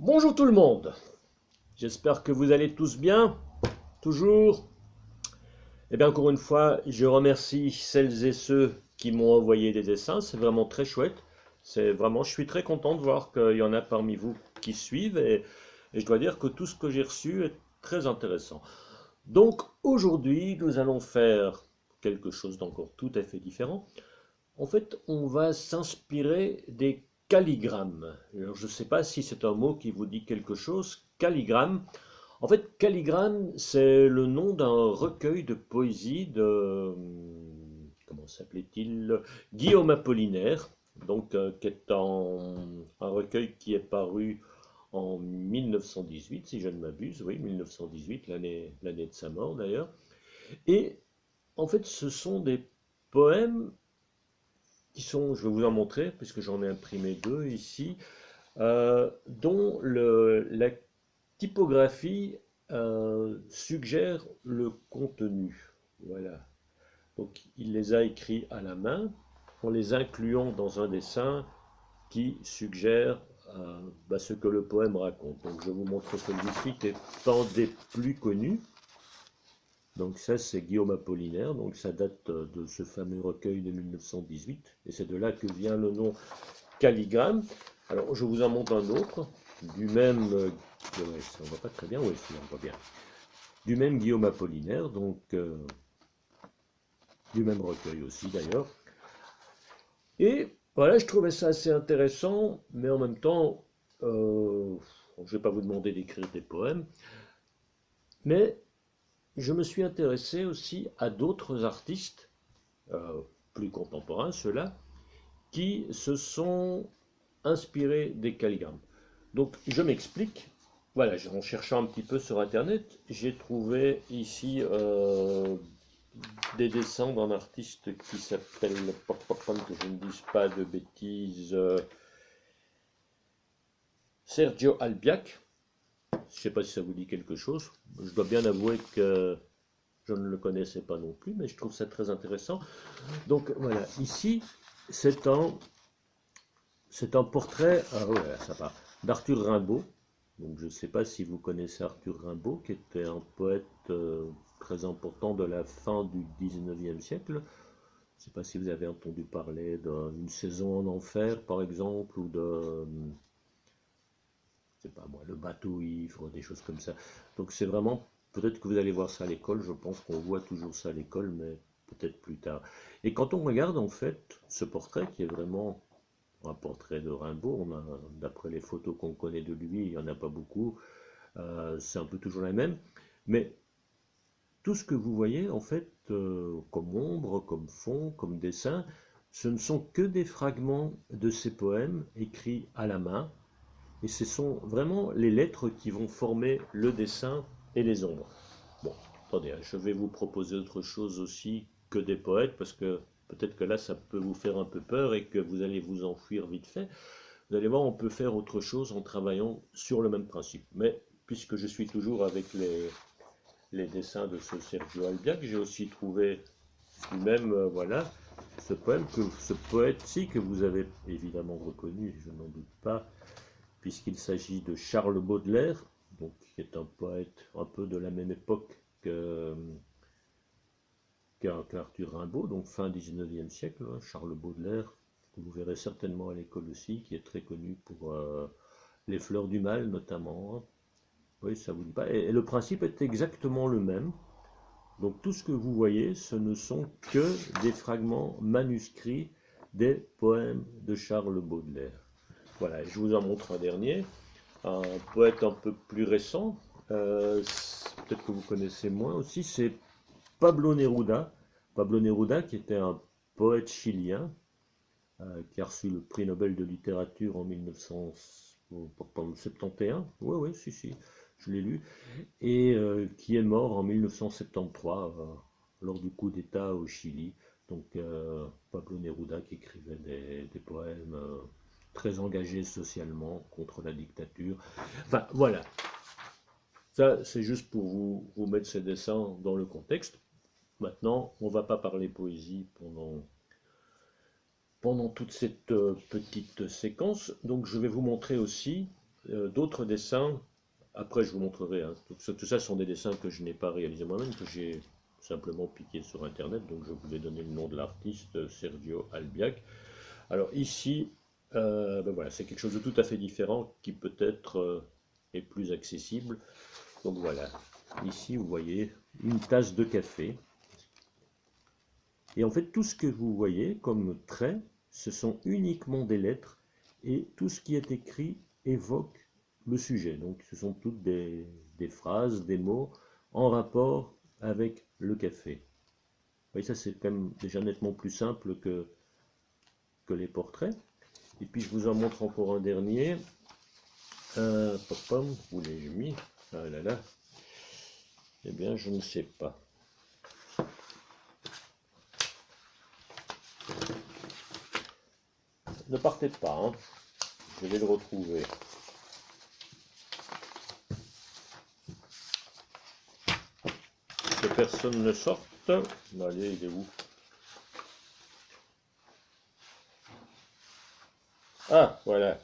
Bonjour tout le monde, j'espère que vous allez tous bien, toujours. Et bien encore une fois, je remercie celles et ceux qui m'ont envoyé des dessins, c'est vraiment très chouette. Je suis très content de voir qu'il y en a parmi vous qui suivent et je dois dire que tout ce que j'ai reçu est très intéressant. Donc aujourd'hui, nous allons faire quelque chose d'encore tout à fait différent. En fait, on va s'inspirer des calligrammes. Alors, je ne sais pas si c'est un mot qui vous dit quelque chose. Calligramme. En fait, calligramme, c'est le nom d'un recueil de poésie de, comment s'appelait-il? Guillaume Apollinaire, qui est un recueil qui est paru en 1918, si je ne m'abuse, oui, 1918, l'année de sa mort d'ailleurs. Et en fait, ce sont des poèmes qui sont, je vais vous en montrer, puisque j'en ai imprimé deux ici, dont la typographie suggère le contenu. Voilà. Donc il les a écrits à la main, en les incluant dans un dessin qui suggère ce que le poème raconte. Donc je vous montre celui-ci qui est un des plus connus. Donc ça, c'est Guillaume Apollinaire, donc ça date de ce fameux recueil de 1918, et c'est de là que vient le nom Calligramme. Alors je vous en montre un autre, du même, ouais, ça, on voit pas très bien, oui, on voit bien, du même Guillaume Apollinaire, du même recueil aussi d'ailleurs. Et voilà, je trouvais ça assez intéressant, mais en même temps, je ne vais pas vous demander d'écrire des poèmes, mais je me suis intéressé aussi à d'autres artistes plus contemporains, ceux-là, qui se sont inspirés des calligrammes. Donc je m'explique. Voilà, en cherchant un petit peu sur Internet, j'ai trouvé ici des dessins d'un artiste qui s'appelle, que je ne dise pas de bêtises, Sergio Albiac. Je ne sais pas si ça vous dit quelque chose. Je dois bien avouer que je ne le connaissais pas non plus, mais je trouve ça très intéressant. Donc voilà, ici, c'est un, c'est un portrait, ça va, d'Arthur Rimbaud. Donc je ne sais pas si vous connaissez Arthur Rimbaud, qui était un poète très important de la fin du 19e siècle. Je ne sais pas si vous avez entendu parler d'une saison en enfer, par exemple, ou de, je sais pas moi, le bateau ivre, des choses comme ça. Donc c'est vraiment, peut-être que vous allez voir ça à l'école, je pense qu'on voit toujours ça à l'école, mais peut-être plus tard. Et quand on regarde en fait ce portrait, qui est vraiment un portrait de Rimbaud, d'après les photos qu'on connaît de lui, il n'y en a pas beaucoup, c'est un peu toujours la même, mais tout ce que vous voyez en fait comme ombre, comme fond, comme dessin, ce ne sont que des fragments de ces poèmes écrits à la main, et ce sont vraiment les lettres qui vont former le dessin et les ombres. Bon, attendez, je vais vous proposer autre chose aussi que des poètes, parce que peut-être que là, ça peut vous faire un peu peur et que vous allez vous enfuir vite fait. Vous allez voir, on peut faire autre chose en travaillant sur le même principe. Mais puisque je suis toujours avec les dessins de ce Sergio Albiac, j'ai aussi trouvé lui-même, voilà, ce poète-ci que vous avez évidemment reconnu, je n'en doute pas, puisqu'il s'agit de Charles Baudelaire, donc, qui est un poète un peu de la même époque que, qu'Arthur Rimbaud, donc fin 19e siècle, hein, Charles Baudelaire, que vous verrez certainement à l'école aussi, qui est très connu pour Les Fleurs du Mal notamment. Hein. Oui, ça vous dit pas. Et le principe est exactement le même. Donc tout ce que vous voyez, ce ne sont que des fragments manuscrits des poèmes de Charles Baudelaire. Voilà, je vous en montre un dernier, un poète un peu plus récent, peut-être que vous connaissez moins aussi, c'est Pablo Neruda. Pablo Neruda qui était un poète chilien, qui a reçu le prix Nobel de littérature en 1971. Oui, oui, si, je l'ai lu. Et qui est mort en 1973 lors du coup d'État au Chili. Donc Pablo Neruda qui écrivait des poèmes très engagés socialement contre la dictature. Enfin voilà, ça c'est juste pour vous mettre ces dessins dans le contexte. Maintenant, on ne va pas parler poésie pendant toute cette petite séquence. Donc je vais vous montrer aussi d'autres dessins. Après, je vous montrerai. Hein. Tout ça sont des dessins que je n'ai pas réalisés moi-même, que j'ai simplement piqué sur Internet. Donc, je vous ai donné le nom de l'artiste, Sergio Albiac. Alors ici, ben voilà, c'est quelque chose de tout à fait différent qui peut-être est plus accessible. Donc voilà, ici vous voyez une tasse de café. Et en fait, tout ce que vous voyez comme traits, ce sont uniquement des lettres et tout ce qui est écrit évoque le sujet. Donc ce sont toutes des phrases, des mots en rapport avec le café. Vous voyez, ça c'est quand même déjà nettement plus simple que les portraits. Et puis je vous en montre encore un dernier. Où l'ai-je mis? Ah là là. Eh bien, je ne sais pas. Ne partez pas, hein. Je vais le retrouver. Que personne ne sorte. Allez, il est où? Ah, voilà.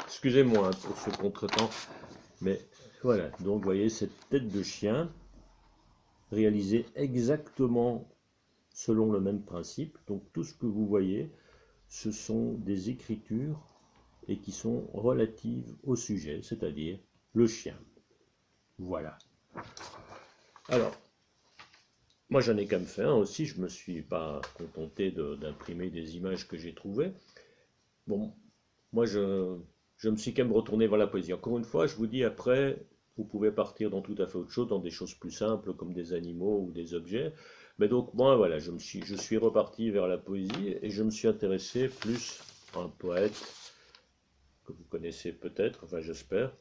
Excusez-moi hein, pour ce contretemps. Mais voilà, donc vous voyez cette tête de chien réalisée exactement selon le même principe. Donc tout ce que vous voyez, ce sont des écritures et qui sont relatives au sujet, c'est-à-dire le chien. Voilà. Alors, moi j'en ai quand même fait un aussi, je ne me suis pas contenté d'imprimer des images que j'ai trouvées. Bon, moi je me suis quand même retourné vers la poésie. Encore une fois, je vous dis après, vous pouvez partir dans tout à fait autre chose, dans des choses plus simples comme des animaux ou des objets. Mais donc moi voilà, je suis reparti vers la poésie et je me suis intéressé plus à un poète que vous connaissez peut-être, enfin j'espère,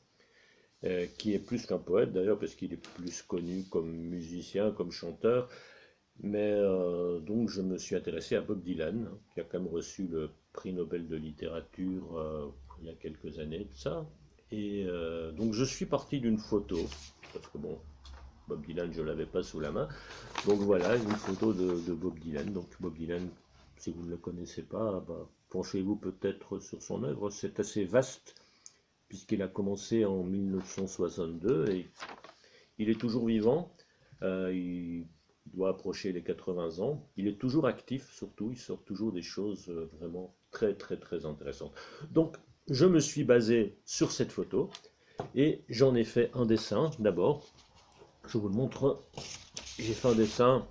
qui est plus qu'un poète d'ailleurs parce qu'il est plus connu comme musicien, comme chanteur. Mais donc je me suis intéressé à Bob Dylan, hein, qui a quand même reçu le prix Nobel de littérature il y a quelques années de ça. Et donc je suis parti d'une photo, parce que bon, Bob Dylan je ne l'avais pas sous la main. Donc voilà, une photo de Bob Dylan. Donc Bob Dylan, si vous ne le connaissez pas, bah, penchez-vous peut-être sur son œuvre. C'est assez vaste, puisqu'il a commencé en 1962 et il est toujours vivant. Il doit approcher les 80 ans. Il est toujours actif, surtout. Il sort toujours des choses vraiment très, très, très intéressantes. Donc, je me suis basé sur cette photo et j'en ai fait un dessin d'abord. Je vous le montre. J'ai fait un dessin.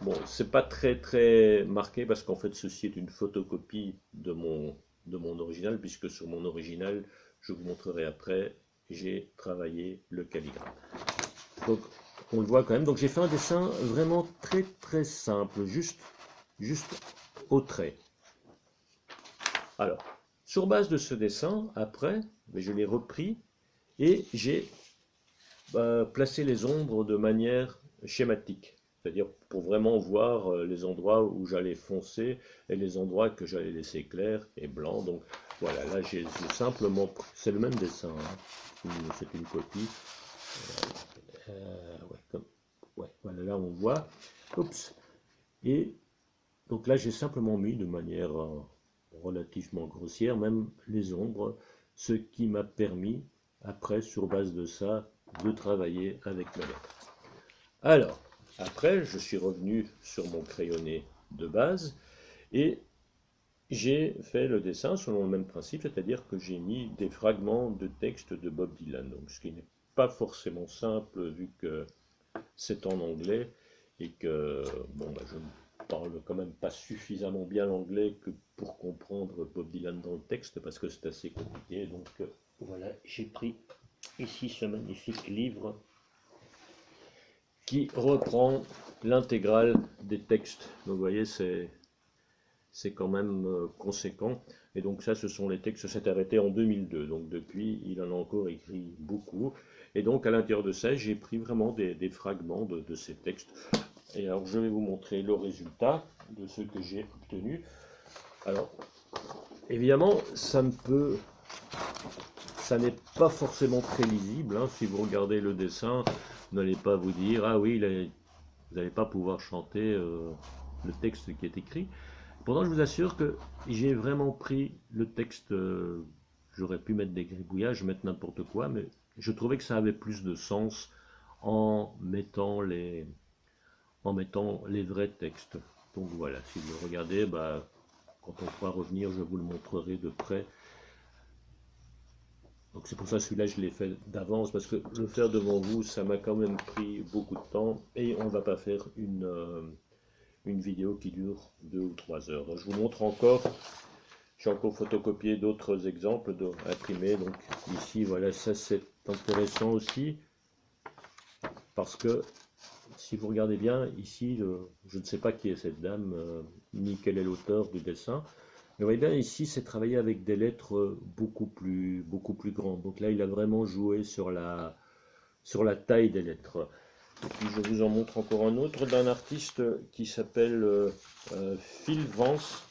Bon, c'est pas très, très marqué parce qu'en fait, ceci est une photocopie de mon original, puisque sur mon original, je vous montrerai après, j'ai travaillé le calligramme. Donc, on le voit quand même. Donc, j'ai fait un dessin vraiment très très simple, juste au trait. Alors, sur base de ce dessin, après, je l'ai repris et j'ai placé les ombres de manière schématique. C'est-à-dire pour vraiment voir les endroits où j'allais foncer et les endroits que j'allais laisser clairs et blancs. Donc voilà, là j'ai simplement, c'est le même dessin, hein. C'est une copie. Ouais, ouais, voilà, là on voit. Oups. Et donc là j'ai simplement mis de manière relativement grossière, même les ombres, ce qui m'a permis, après, sur base de ça, de travailler avec mes lettres. Alors, après, je suis revenu sur mon crayonné de base et j'ai fait le dessin selon le même principe, c'est-à-dire que j'ai mis des fragments de texte de Bob Dylan, donc ce qui n'est pas forcément simple vu que c'est en anglais et que bon, bah, je ne parle quand même pas suffisamment bien l'anglais que pour comprendre Bob Dylan dans le texte parce que c'est assez compliqué. Donc voilà, j'ai pris ici ce magnifique livre qui reprend l'intégrale des textes. Donc vous voyez, c'est quand même conséquent. Et donc ça, ce sont les textes, ça s'est arrêté en 2002. Donc depuis, il en a encore écrit beaucoup. Et donc à l'intérieur de ça, j'ai pris vraiment des fragments de ces textes. Et alors je vais vous montrer le résultat de ce que j'ai obtenu. Alors, évidemment, ça n'est pas forcément très lisible, hein. Si vous regardez le dessin, vous n'allez pas vous dire, ah oui, vous n'allez pas pouvoir chanter le texte qui est écrit. Pourtant, je vous assure que j'ai vraiment pris le texte J'aurais pu mettre des gribouillages, mettre n'importe quoi, mais je trouvais que ça avait plus de sens en mettant les vrais textes. Donc voilà, si vous regardez, bah, quand on pourra revenir, je vous le montrerai de près. Donc c'est pour ça celui-là je l'ai fait d'avance, parce que le faire devant vous, ça m'a quand même pris beaucoup de temps, et on ne va pas faire une vidéo qui dure 2 ou 3 heures. Donc je vous montre encore, j'ai encore photocopié d'autres exemples imprimés. Donc ici, voilà, ça c'est intéressant aussi, parce que si vous regardez bien, ici, je ne sais pas qui est cette dame, ni quel est l'auteur du dessin. Mais vous voyez bien, ici, c'est travaillé avec des lettres beaucoup plus grandes. Donc là, il a vraiment joué sur la taille des lettres. Et puis, je vous en montre encore un autre d'un artiste qui s'appelle Phil Vance.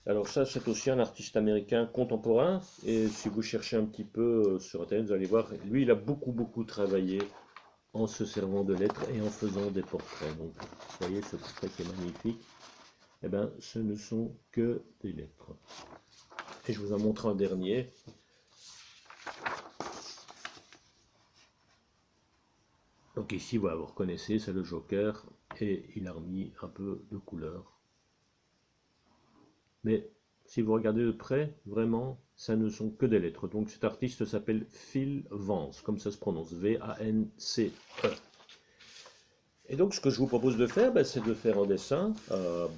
Alors ça, c'est aussi un artiste américain contemporain. Et si vous cherchez un petit peu sur Internet, vous allez voir, lui, il a beaucoup travaillé en se servant de lettres et en faisant des portraits. Donc, vous voyez ce portrait qui est magnifique. Eh bien, ce ne sont que des lettres. Et je vous en montre un dernier. Donc ici, voilà, vous reconnaissez, c'est le Joker, et il a remis un peu de couleur. Mais si vous regardez de près, vraiment, ça ne sont que des lettres. Donc cet artiste s'appelle Phil Vance, comme ça se prononce, V-A-N-C-E. Et donc ce que je vous propose de faire, c'est de faire un dessin.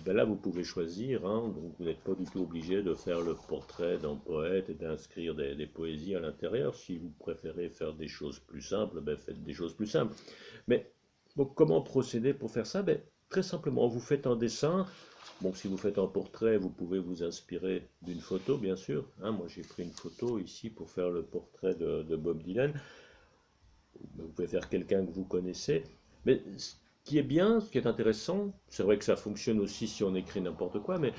Là vous pouvez choisir, hein, donc vous n'êtes pas du tout obligé de faire le portrait d'un poète et d'inscrire des poésies à l'intérieur. Si vous préférez faire des choses plus simples, faites des choses plus simples. Mais donc, comment procéder pour faire ça? Très simplement, vous faites un dessin. Bon, si vous faites un portrait, vous pouvez vous inspirer d'une photo, bien sûr, hein. Moi j'ai pris une photo ici pour faire le portrait de Bob Dylan. Vous pouvez faire quelqu'un que vous connaissez. Mais ce qui est bien, ce qui est intéressant, c'est vrai que ça fonctionne aussi si on écrit n'importe quoi, mais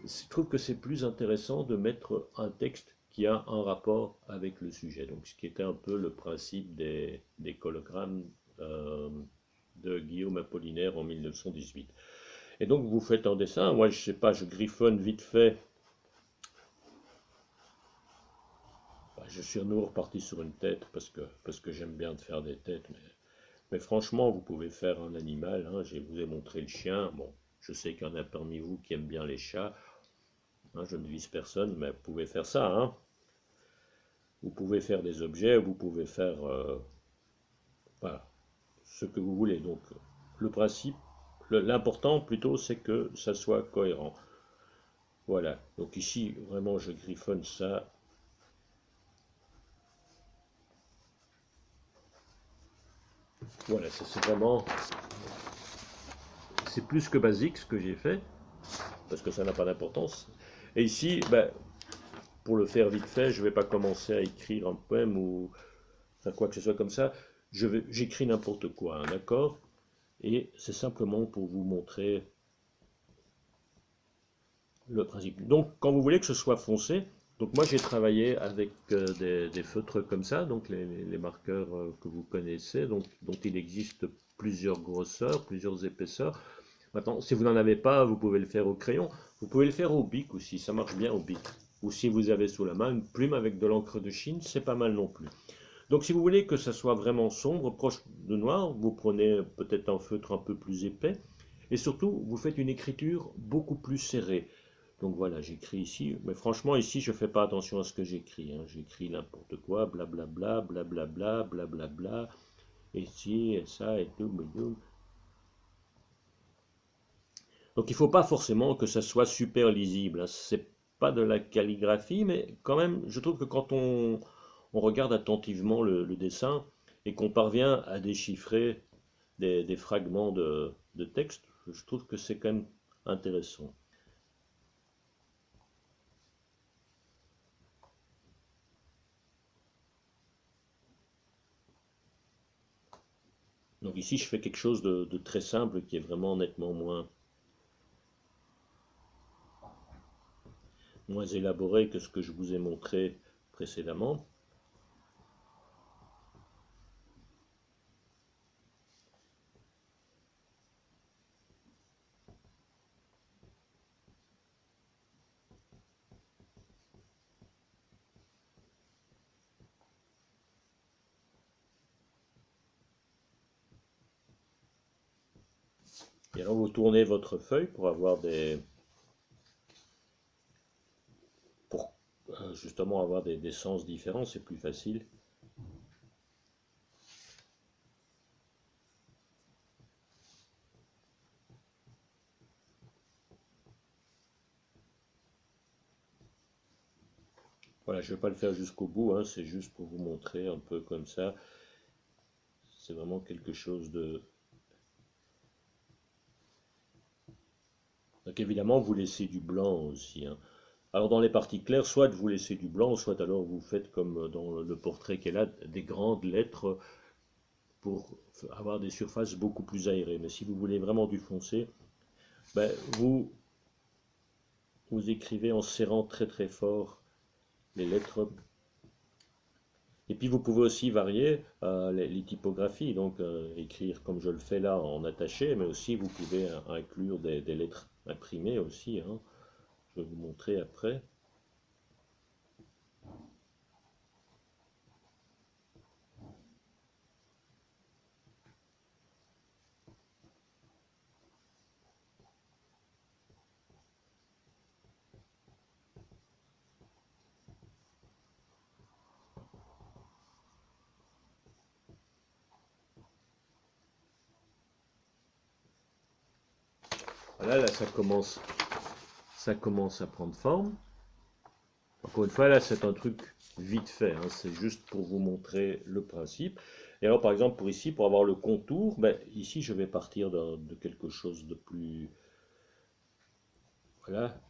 je trouve que c'est plus intéressant de mettre un texte qui a un rapport avec le sujet. Donc, ce qui était un peu le principe des cologrammes de Guillaume Apollinaire en 1918. Et donc, vous faites un dessin. Moi, je sais pas, je griffonne vite fait. Je suis à nouveau reparti sur une tête parce que j'aime bien de faire des têtes. Mais franchement, vous pouvez faire un animal, hein. Je vous ai montré le chien. Bon, je sais qu'il y en a parmi vous qui aiment bien les chats, hein. Je ne vise personne, mais vous pouvez faire ça, hein. Vous pouvez faire des objets, vous pouvez faire voilà, ce que vous voulez. Donc, le principe, l'important plutôt, c'est que ça soit cohérent. Voilà. Donc ici, vraiment, je griffonne ça. Voilà, ça c'est vraiment, c'est plus que basique ce que j'ai fait, parce que ça n'a pas d'importance. Et ici, pour le faire vite fait, je ne vais pas commencer à écrire un poème ou enfin, quoi que ce soit comme ça. J'écris n'importe quoi, hein, d'accord? Et c'est simplement pour vous montrer le principe. Donc, quand vous voulez que ce soit foncé, donc moi j'ai travaillé avec des feutres comme ça, donc les marqueurs que vous connaissez, donc, dont il existe plusieurs grosseurs, plusieurs épaisseurs. Maintenant, si vous n'en avez pas, vous pouvez le faire au crayon. Vous pouvez le faire au bic aussi, ça marche bien au bic. Ou si vous avez sous la main une plume avec de l'encre de Chine, c'est pas mal non plus. Donc si vous voulez que ça soit vraiment sombre, proche de noir, vous prenez peut-être un feutre un peu plus épais. Et surtout, vous faites une écriture beaucoup plus serrée. Donc voilà, j'écris ici, mais franchement ici je fais pas attention à ce que j'écris, hein. J'écris n'importe quoi, blablabla, blablabla, blablabla, et ci, et ça, et tout, tout. Donc il ne faut pas forcément que ça soit super lisible, hein. C'est pas de la calligraphie, mais quand même, je trouve que quand on regarde attentivement le dessin et qu'on parvient à déchiffrer des fragments de texte, je trouve que c'est quand même intéressant. Donc ici, je fais quelque chose de très simple qui est vraiment nettement moins élaboré que ce que je vous ai montré précédemment. Et alors vous tournez votre feuille pour avoir pour justement avoir des sens différents, c'est plus facile. Voilà, je ne vais pas le faire jusqu'au bout, hein, c'est juste pour vous montrer un peu comme ça. C'est vraiment quelque chose de... Donc évidemment, vous laissez du blanc aussi, hein. Alors dans les parties claires, soit vous laissez du blanc, soit alors vous faites comme dans le portrait qu'elle a, des grandes lettres pour avoir des surfaces beaucoup plus aérées. Mais si vous voulez vraiment du foncé, ben, vous écrivez en serrant très très fort les lettres. Et puis vous pouvez aussi varier les typographies, donc écrire comme je le fais là en attaché, mais aussi vous pouvez inclure des lettres imprimées aussi, hein. Je vais vous montrer après. Voilà, là ça commence à prendre forme. Encore une fois, là c'est un truc vite fait, hein, c'est juste pour vous montrer le principe. Et alors par exemple pour ici, pour avoir le contour, ben, ici je vais partir de quelque chose de plus... Voilà.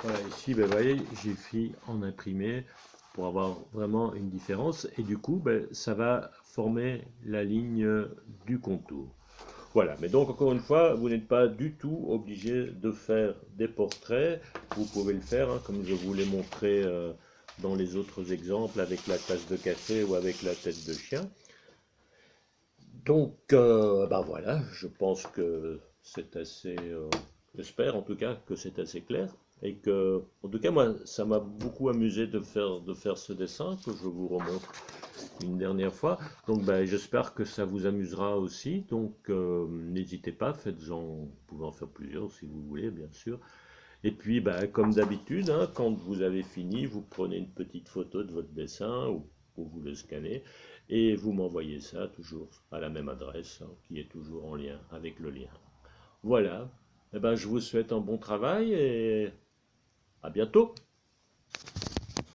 Voilà, ici, ben, vous voyez, j'ai fait en imprimé pour avoir vraiment une différence. Et du coup, ben, ça va former la ligne du contour. Voilà, mais donc encore une fois, vous n'êtes pas du tout obligé de faire des portraits. Vous pouvez le faire, hein, comme je vous l'ai montré dans les autres exemples, avec la tasse de café ou avec la tête de chien. Donc, ben voilà, je pense que c'est assez, j'espère en tout cas que c'est assez clair et que, en tout cas, moi, ça m'a beaucoup amusé de faire ce dessin que je vous remontre une dernière fois. Donc, ben, j'espère que ça vous amusera aussi. Donc, n'hésitez pas, faites-en, vous pouvez en faire plusieurs si vous voulez, bien sûr. Et puis, ben, comme d'habitude, hein, quand vous avez fini, vous prenez une petite photo de votre dessin ou vous le scannez et vous m'envoyez ça toujours à la même adresse, hein, qui est toujours en lien avec le lien. Voilà. Eh ben, je vous souhaite un bon travail et à bientôt.